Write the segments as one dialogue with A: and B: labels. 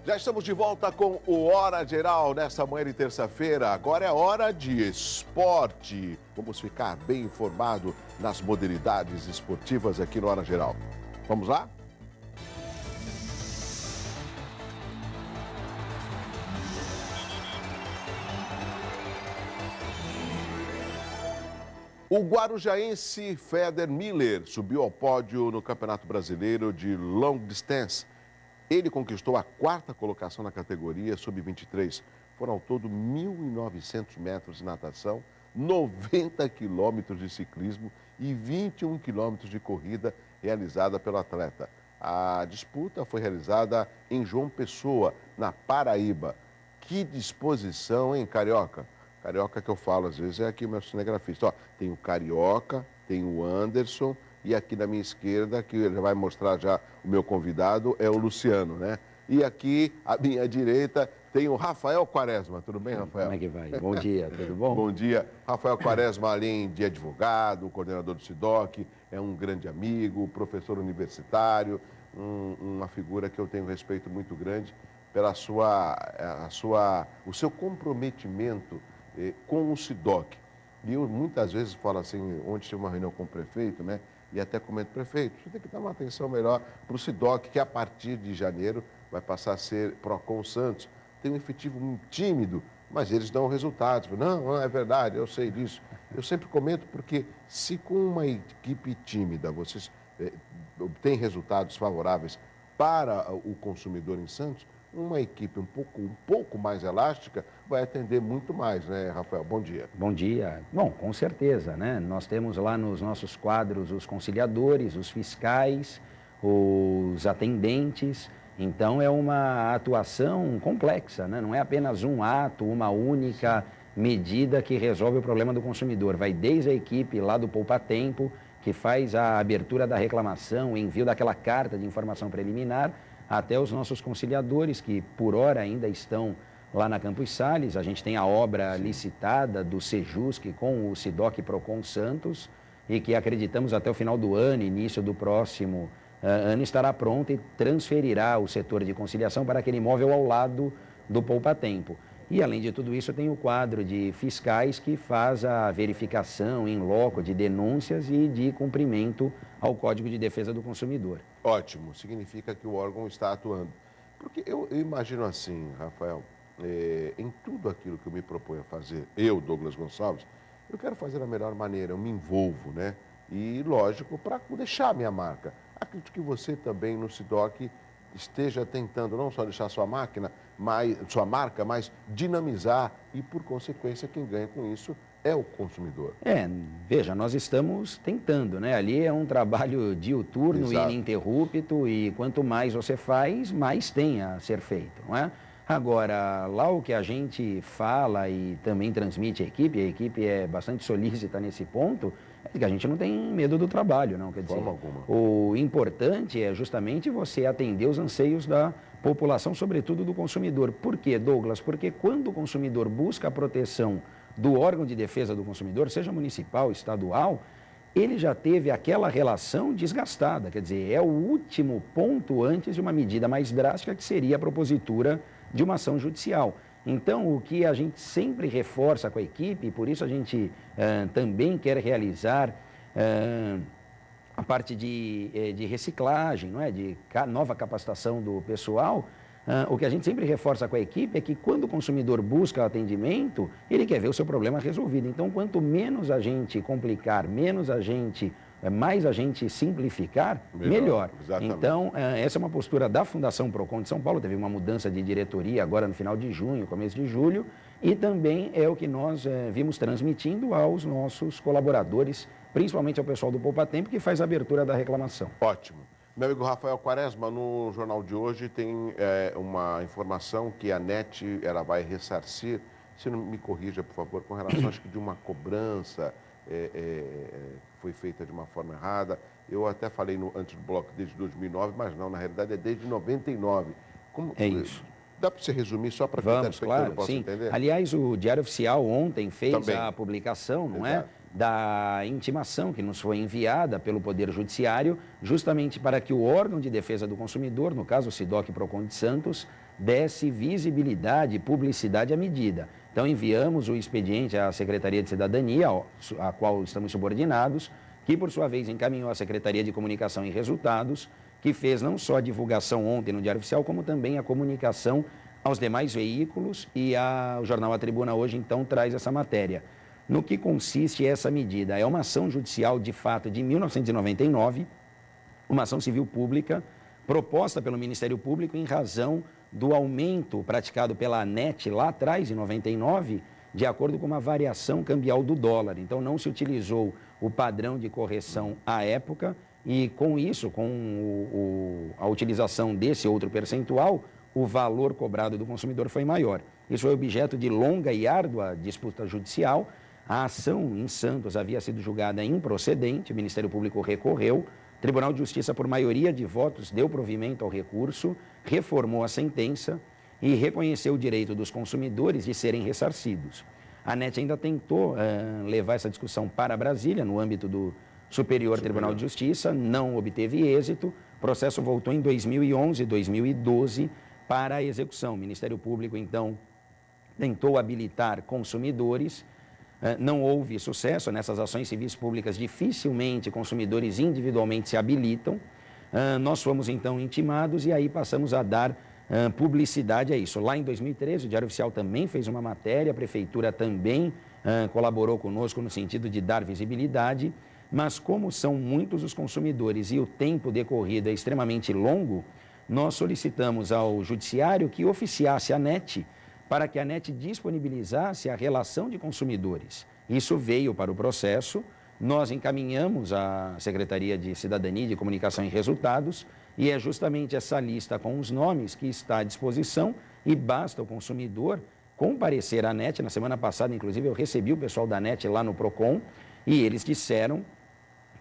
A: Já estamos de volta com o Hora Geral nessa manhã de terça-feira. Agora é hora de esporte. Vamos ficar bem informado nas modalidades esportivas aqui no Hora Geral. Vamos lá? O guarujaense Feder Miller subiu ao pódio no Campeonato Brasileiro de Long Distance. Ele conquistou a 4ª colocação na categoria sub-23. Foram ao todo 1.900 metros de natação, 90 quilômetros de ciclismo e 21 quilômetros de corrida realizada pelo atleta. A disputa foi realizada em João Pessoa, na Paraíba. Que disposição, hein, Carioca? Carioca que eu falo às vezes é aqui o meu cinegrafista. Ó, tem o Carioca, tem o Anderson e aqui na minha esquerda, que ele vai mostrar já o meu convidado, é o Luciano, né? E aqui, à minha direita, tem o Rafael Quaresma. Tudo bem, Rafael?
B: Como é que vai? Bom dia, tudo bom?
A: Bom dia. Rafael Quaresma, além de advogado, coordenador do SIDOC, é um grande amigo, professor universitário, uma figura que eu tenho um respeito muito grande pela o seu comprometimento com o SIDOC. E eu muitas vezes falo assim, ontem tive uma reunião com o prefeito, né? E até comento, prefeito, você tem que dar uma atenção melhor para o SIDOC, que a partir de janeiro vai passar a ser Procon Santos. Tem um efetivo muito tímido, mas eles dão resultados. Não, é verdade, eu sei disso. Eu sempre comento porque se com uma equipe tímida vocês obtêm resultados favoráveis para o consumidor em Santos, uma equipe um pouco mais elástica vai atender muito mais, né, Rafael? Bom dia.
B: Bom dia. Bom, com certeza, né? Nós temos lá nos nossos quadros os conciliadores, os fiscais, os atendentes. Então, é uma atuação complexa, né? Não é apenas um ato, uma única medida que resolve o problema do consumidor. Vai desde a equipe lá do Poupa Tempo, que faz a abertura da reclamação, o envio daquela carta de informação preliminar, até os nossos conciliadores, que por hora ainda estão lá na Campos Sales. A gente tem a obra licitada do Sejusc com o SIDOC Procon Santos e que acreditamos até o final do ano, início do próximo ano, estará pronta e transferirá o setor de conciliação para aquele imóvel ao lado do Poupa Tempo. E, além de tudo isso, tem o quadro de fiscais que faz a verificação em loco de denúncias e de cumprimento ao Código de Defesa do Consumidor.
A: Ótimo, significa que o órgão está atuando. Porque eu imagino assim, Rafael, em tudo aquilo que eu me proponho a fazer, eu, Douglas Gonçalves, eu quero fazer da melhor maneira, eu me envolvo, né? E, lógico, para deixar a minha marca. Acredito que você também no SIDOC esteja tentando não só deixar sua marca, mas dinamizar e, por consequência, quem ganha com isso é o consumidor.
B: Veja, nós estamos tentando, né? Ali é um trabalho diuturno e ininterrupto e quanto mais você faz, mais tem a ser feito, não é? Agora, lá o que a gente fala e também transmite à equipe, a equipe é bastante solícita nesse ponto, é que a gente não tem medo do trabalho, não. Quer dizer, o importante é justamente você atender os anseios da população, sobretudo do consumidor. Por quê, Douglas? Porque quando o consumidor busca a proteção do órgão de defesa do consumidor, seja municipal, estadual, ele já teve aquela relação desgastada. Quer dizer, é o último ponto antes de uma medida mais drástica, que seria a propositura de uma ação judicial. Então, o que a gente sempre reforça com a equipe, e por isso a gente também quer realizar a parte de reciclagem, não é? De nova capacitação do pessoal, o que a gente sempre reforça com a equipe é que quando o consumidor busca o atendimento, ele quer ver o seu problema resolvido. Então, quanto menos a gente complicar, mais a gente simplificar, melhor. Então, essa é uma postura da Fundação Procon de São Paulo. Teve uma mudança de diretoria agora no final de junho, começo de julho, e também é o que nós vimos transmitindo aos nossos colaboradores, principalmente ao pessoal do Poupa Tempo, que faz a abertura da reclamação.
A: Ótimo. Meu amigo Rafael Quaresma, no jornal de hoje tem uma informação que a NET ela vai ressarcir, se não me corrija, por favor, com relação, acho que de uma cobrança foi feita de uma forma errada. Eu até falei antes do bloco desde 2009, mas não, na realidade é desde 99.
B: É isso.
A: Dá para você resumir só para que o telespectador possa entender?
B: Aliás, o Diário Oficial ontem fez a publicação, não é? Da intimação que nos foi enviada pelo Poder Judiciário, justamente para que o órgão de defesa do consumidor, no caso o SIDOC Procon de Santos, desse visibilidade e publicidade à medida. Então, enviamos o expediente à Secretaria de Cidadania, a qual estamos subordinados, que, por sua vez, encaminhou à Secretaria de Comunicação e Resultados, que fez não só a divulgação ontem no Diário Oficial, como também a comunicação aos demais veículos, e o jornal A Tribuna hoje, então, traz essa matéria. No que consiste essa medida? É uma ação judicial, de fato, de 1999, uma ação civil pública, proposta pelo Ministério Público em razão do aumento praticado pela ANET lá atrás, em 99, de acordo com uma variação cambial do dólar. Então, não se utilizou o padrão de correção à época e, com isso, com a utilização desse outro percentual, o valor cobrado do consumidor foi maior. Isso foi objeto de longa e árdua disputa judicial. A ação em Santos havia sido julgada improcedente, o Ministério Público recorreu, o Tribunal de Justiça, por maioria de votos, deu provimento ao recurso, reformou a sentença e reconheceu o direito dos consumidores de serem ressarcidos. A ANET ainda tentou levar essa discussão para Brasília, no âmbito do Superior Tribunal de Justiça, não obteve êxito, o processo voltou em 2011, 2012 para a execução. O Ministério Público, então, tentou habilitar consumidores. Não houve sucesso nessas ações civis públicas, dificilmente consumidores individualmente se habilitam. Nós fomos então intimados e aí passamos a dar publicidade a isso. Lá em 2013, o Diário Oficial também fez uma matéria, a Prefeitura também colaborou conosco no sentido de dar visibilidade, mas como são muitos os consumidores e o tempo decorrido é extremamente longo, nós solicitamos ao Judiciário que oficiasse a ANET para que a ANET disponibilizasse a relação de consumidores. Isso veio para o processo, nós encaminhamos à Secretaria de Cidadania, de Comunicação e Resultados, e é justamente essa lista com os nomes que está à disposição e basta o consumidor comparecer à ANET. Na semana passada, inclusive, eu recebi o pessoal da ANET lá no PROCON e eles disseram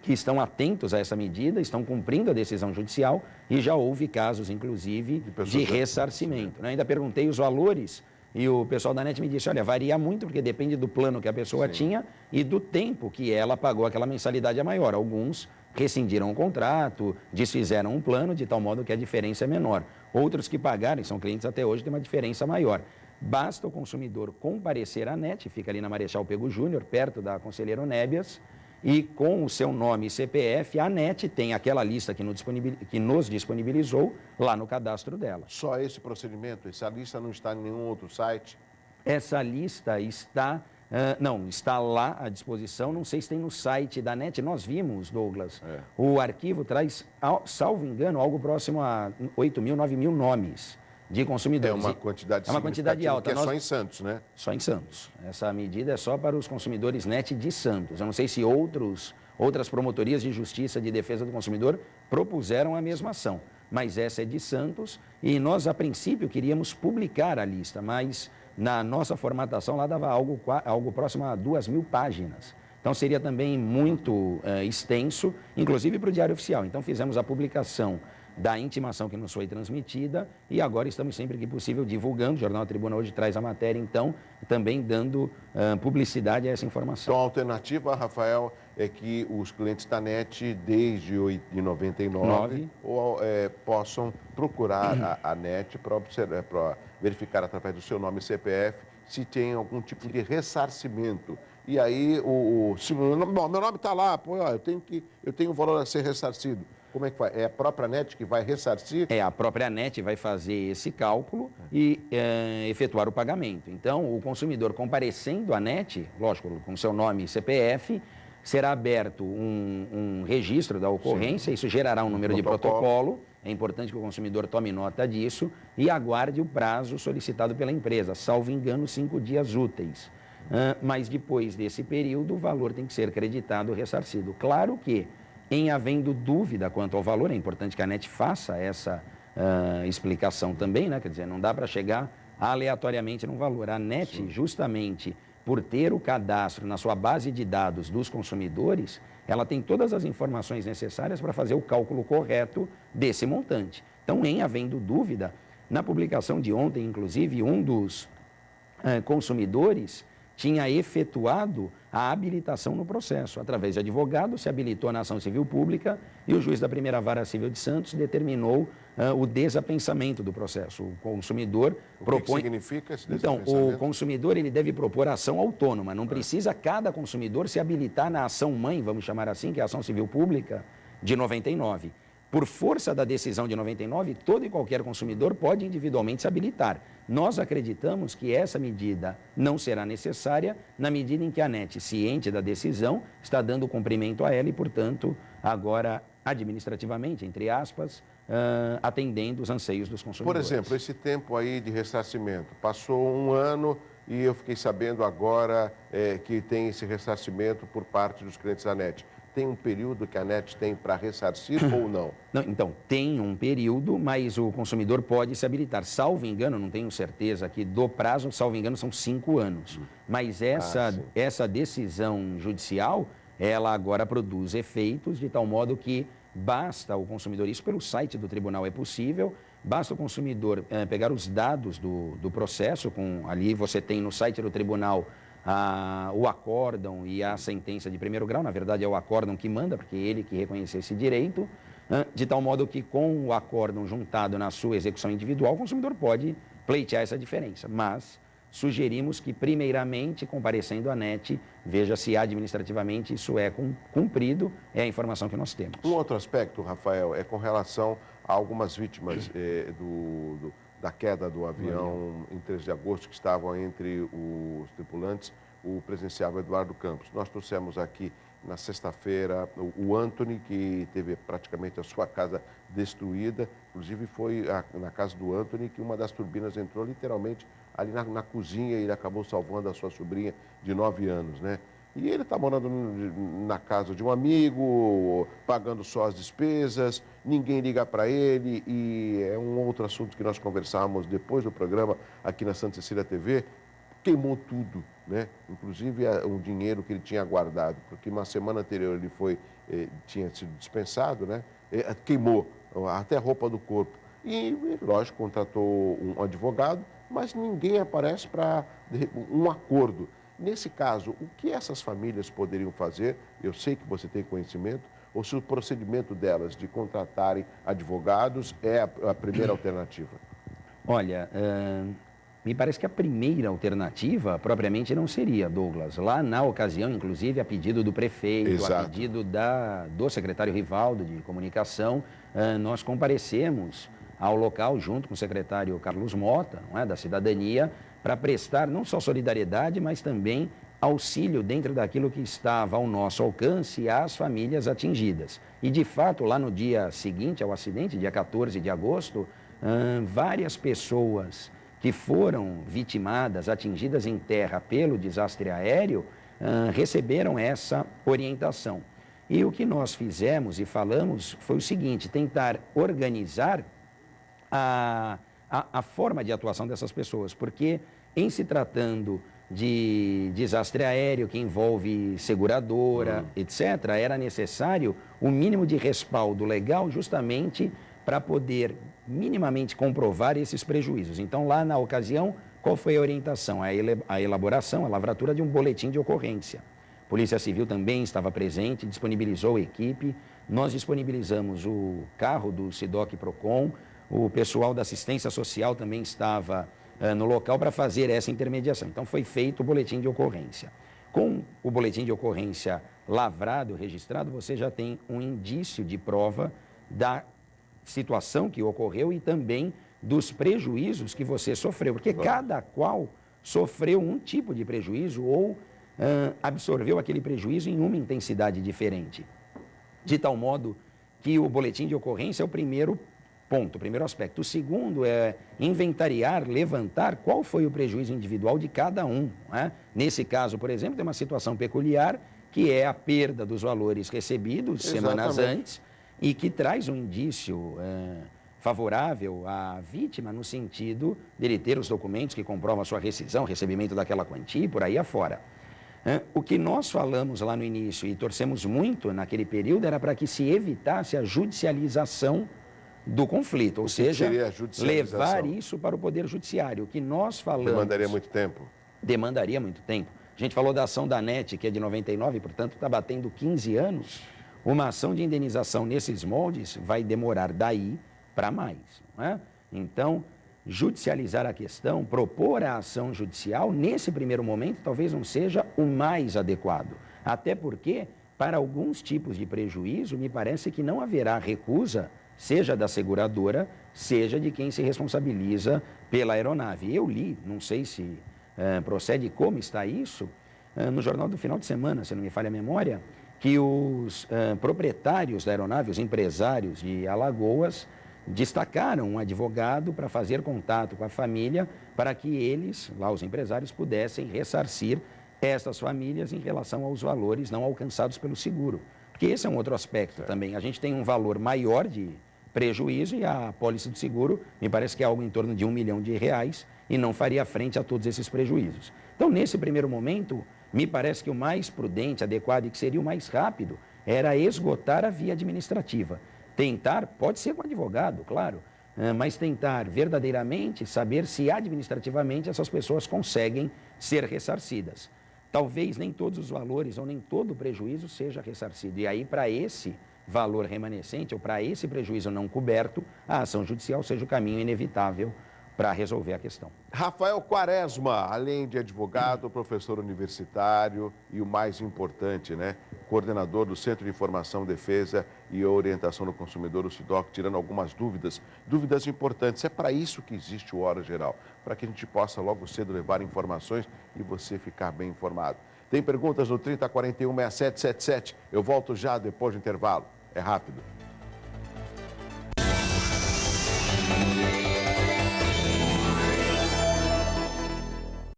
B: que estão atentos a essa medida, estão cumprindo a decisão judicial e já houve casos, inclusive, de ressarcimento. Ainda perguntei os valores e o pessoal da ANET me disse, olha, varia muito porque depende do plano que a pessoa tinha e do tempo que ela pagou aquela mensalidade a maior. Alguns rescindiram o contrato, desfizeram um plano de tal modo que a diferença é menor. Outros que pagaram, são clientes até hoje, tem uma diferença maior. Basta o consumidor comparecer à ANET, fica ali na Marechal Pego Júnior, perto da Conselheiro Nébias, e com o seu nome e CPF, a ANET tem aquela lista que nos disponibilizou lá no cadastro dela.
A: Só esse procedimento? Essa lista não está em nenhum outro site?
B: Essa lista está, está lá à disposição, não sei se tem no site da ANET, nós vimos, Douglas, o arquivo traz, salvo engano, algo próximo a 8 mil, 9 mil nomes de consumidores.
A: É uma quantidade
B: alta.
A: Que é só em Santos, né?
B: Só em Santos. Essa medida é só para os consumidores NET de Santos. Eu não sei se outras promotorias de justiça de defesa do consumidor propuseram a mesma ação, mas essa é de Santos e nós, a princípio, queríamos publicar a lista, mas na nossa formatação lá dava algo próximo a 2.000 páginas. Então, seria também muito extenso, inclusive para o Diário Oficial. Então, fizemos a publicação da intimação que nos foi transmitida e agora estamos sempre que possível divulgando. O Jornal A Tribuna hoje traz a matéria, então, também dando publicidade a essa informação.
A: Então, a alternativa, Rafael, é que os clientes da NET, desde 99, possam procurar a NET para verificar através do seu nome e CPF se tem algum tipo de ressarcimento. E aí, meu nome está lá, pô, eu tenho um valor a ser ressarcido. Como é que faz? É a própria ANET que vai ressarcir?
B: É, a própria ANET vai fazer esse cálculo e efetuar o pagamento. Então, o consumidor comparecendo à ANET, lógico, com seu nome e CPF, será aberto um registro da ocorrência, isso gerará um número de protocolo. É importante que o consumidor tome nota disso e aguarde o prazo solicitado pela empresa, salvo engano, 5 dias úteis. Mas depois desse período, o valor tem que ser creditado, ressarcido. Claro que, em havendo dúvida quanto ao valor, é importante que a ANET faça essa explicação também, né? Quer dizer, não dá para chegar aleatoriamente num valor. A ANET, justamente por ter o cadastro na sua base de dados dos consumidores, ela tem todas as informações necessárias para fazer o cálculo correto desse montante. Então, em havendo dúvida, na publicação de ontem, inclusive, um dos consumidores tinha efetuado a habilitação no processo. Através de advogado, se habilitou na ação civil pública e o juiz da primeira vara civil de Santos determinou o desapensamento do processo. O consumidor propõe...
A: O que significa esse
B: desapensamento? Então, o consumidor ele deve propor ação autônoma. Não precisa cada consumidor se habilitar na ação mãe, vamos chamar assim, que é a ação civil pública de 99. Por força da decisão de 99, todo e qualquer consumidor pode individualmente se habilitar. Nós acreditamos que essa medida não será necessária na medida em que a ANET, ciente da decisão, está dando cumprimento a ela e, portanto, agora administrativamente, entre aspas, atendendo os anseios dos consumidores.
A: Por exemplo, esse tempo aí de ressarcimento, passou um ano e eu fiquei sabendo agora que tem esse ressarcimento por parte dos clientes da ANET. Tem um período que a ANET tem para ressarcir ou não?
B: Não? Então, tem um período, mas o consumidor pode se habilitar. Salvo engano, não tenho certeza aqui do prazo, salvo engano, são 5 anos. Mas essa decisão judicial, ela agora produz efeitos de tal modo que basta o consumidor, isso pelo site do tribunal é possível, basta o consumidor pegar os dados do processo, ali você tem no site do tribunal o acórdão e a sentença de primeiro grau, na verdade é o acórdão que manda, porque é ele que reconhece esse direito, de tal modo que com o acórdão juntado na sua execução individual, o consumidor pode pleitear essa diferença, mas sugerimos que primeiramente, comparecendo à ANET, veja se administrativamente isso é cumprido, é a informação que nós temos.
A: Um outro aspecto, Rafael, é com relação a algumas vítimas da queda do avião em 13 de agosto, que estavam entre os tripulantes, o presidenciável Eduardo Campos. Nós trouxemos aqui na sexta-feira o Anthony, que teve praticamente a sua casa destruída. Inclusive foi na casa do Anthony que uma das turbinas entrou literalmente ali na cozinha e ele acabou salvando a sua sobrinha de 9 anos, né? E ele está morando na casa de um amigo, pagando só as despesas, ninguém liga para ele e é um outro assunto que nós conversávamos depois do programa aqui na Santa Cecília TV, queimou tudo, né? Inclusive o dinheiro que ele tinha guardado, porque uma semana anterior ele tinha sido dispensado, né? Queimou até a roupa do corpo e, lógico, contratou um advogado, mas ninguém aparece para um acordo. Nesse caso, o que essas famílias poderiam fazer? Eu sei que você tem conhecimento, ou se o procedimento delas de contratarem advogados é a primeira alternativa?
B: Olha, me parece que a primeira alternativa propriamente não seria, Douglas. Lá na ocasião, inclusive, a pedido do prefeito,
A: Exato.
B: A pedido do secretário Rivaldo de Comunicação, nós comparecemos ao local junto com o secretário Carlos Mota, não é, da Cidadania, para prestar não só solidariedade, mas também auxílio dentro daquilo que estava ao nosso alcance às famílias atingidas. E, de fato, lá no dia seguinte ao acidente, dia 14 de agosto, várias pessoas que foram vitimadas, atingidas em terra pelo desastre aéreo, receberam essa orientação. E o que nós fizemos e falamos foi o seguinte, tentar organizar a forma de atuação dessas pessoas, porque em se tratando de desastre aéreo que envolve seguradora, etc., era necessário o mínimo de respaldo legal justamente para poder minimamente comprovar esses prejuízos. Então, lá na ocasião, qual foi a orientação? A elaboração, a lavratura de um boletim de ocorrência. A Polícia Civil também estava presente, disponibilizou a equipe, nós disponibilizamos o carro do SIDOC Procon, o pessoal da assistência social também estava no local para fazer essa intermediação. Então, foi feito o boletim de ocorrência. Com o boletim de ocorrência lavrado, registrado, você já tem um indício de prova da situação que ocorreu e também dos prejuízos que você sofreu, porque cada qual sofreu um tipo de prejuízo ou absorveu aquele prejuízo em uma intensidade diferente. De tal modo que o boletim de ocorrência é o primeiro ponto, o primeiro aspecto. O segundo é inventariar, levantar qual foi o prejuízo individual de cada um. Não é? Nesse caso, por exemplo, tem uma situação peculiar que é a perda dos valores recebidos semanas antes e que traz um indício favorável à vítima no sentido dele ter os documentos que comprovam a sua rescisão, recebimento daquela quantia e por aí afora. O que nós falamos lá no início e torcemos muito naquele período era para que se evitasse a judicialização do conflito, ou seja, levar isso para o Poder Judiciário. O que nós falamos...
A: Demandaria muito tempo?
B: Demandaria muito tempo. A gente falou da ação da NET, que é de 99, portanto está batendo 15 anos. Uma ação de indenização nesses moldes vai demorar daí para mais. Não é? Então, judicializar a questão, propor a ação judicial, nesse primeiro momento, talvez não seja o mais adequado. Até porque, para alguns tipos de prejuízo, me parece que não haverá recusa, seja da seguradora, seja de quem se responsabiliza pela aeronave. Eu li, não sei se procede como está isso, no jornal do final de semana, se não me falha a memória, que os proprietários da aeronave, os empresários de Alagoas, destacaram um advogado para fazer contato com a família para que eles, lá os empresários, pudessem ressarcir essas famílias em relação aos valores não alcançados pelo seguro. Porque esse é um outro aspecto também. A gente tem um valor maior de prejuízo e a apólice do seguro me parece que é algo em torno de R$1 milhão e não faria frente a todos esses prejuízos. Então, nesse primeiro momento, me parece que o mais prudente, adequado e que seria o mais rápido era esgotar a via administrativa. Tentar, pode ser com advogado, claro, mas tentar verdadeiramente saber se administrativamente essas pessoas conseguem ser ressarcidas. Talvez nem todos os valores ou nem todo o prejuízo seja ressarcido. E aí, para esse valor remanescente ou para esse prejuízo não coberto, a ação judicial seja o caminho inevitável para resolver a questão.
A: Rafael Quaresma, além de advogado, professor universitário e o mais importante, né, coordenador do Centro de Informação, Defesa e Orientação do Consumidor, o SIDOC, tirando algumas dúvidas importantes. É para isso que existe o Hora Geral, para que a gente possa logo cedo levar informações e você ficar bem informado. Tem perguntas no 3041-6777. Eu volto já depois do intervalo. É rápido.